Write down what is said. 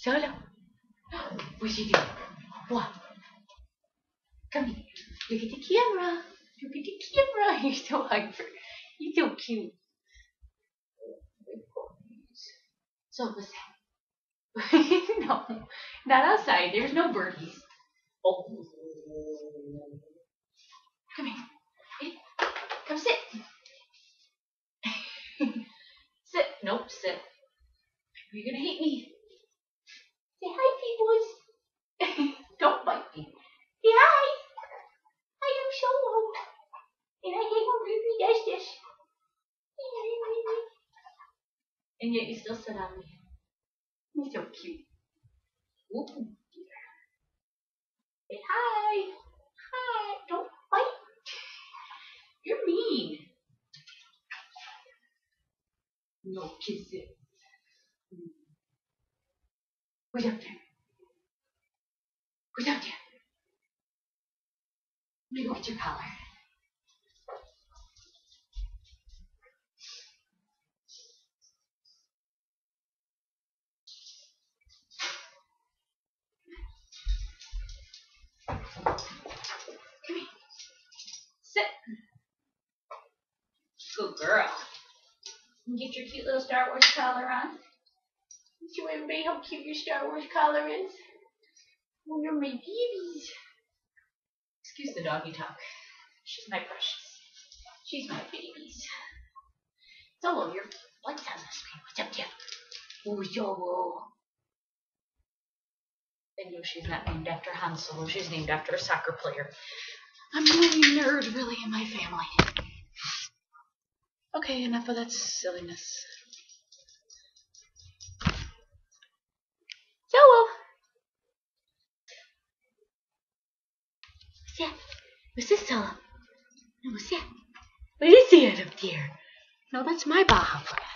Solo. What's he doing? What? Come here. Look at the camera. Look at the camera. You're so hyper. You're so cute. So what's that? No, not outside. There's no birdies. Oh. Come here. Hey, come sit. Sit. Nope, sit. You're gonna hate me. Say hi, peoples. Don't bite me. Say hi. I am Solo. And I hate when Ruby does this. And yet you still sit on me. You're so cute. Ooh. Say hi. Hi. Don't bite. You're mean. No kisses. Who's up there? Who's up there? Let me go get your collar. Come here. Sit. Good girl. And get your cute little Star Wars collar on. Show everybody how cute your Star Wars collar is. Oh, you're my babies. Excuse the doggy talk. She's my precious. She's my babies. Solo, your lights on the screen. What's up, Jeff? Oh, Solo. I know she's not named after Han Solo. She's named after a soccer player. I'm the only nerd really in my family. Okay, enough of that silliness. Solo! What's that? What's this, Solo? No, what's that? What is that up there? No, that's my Baja friend.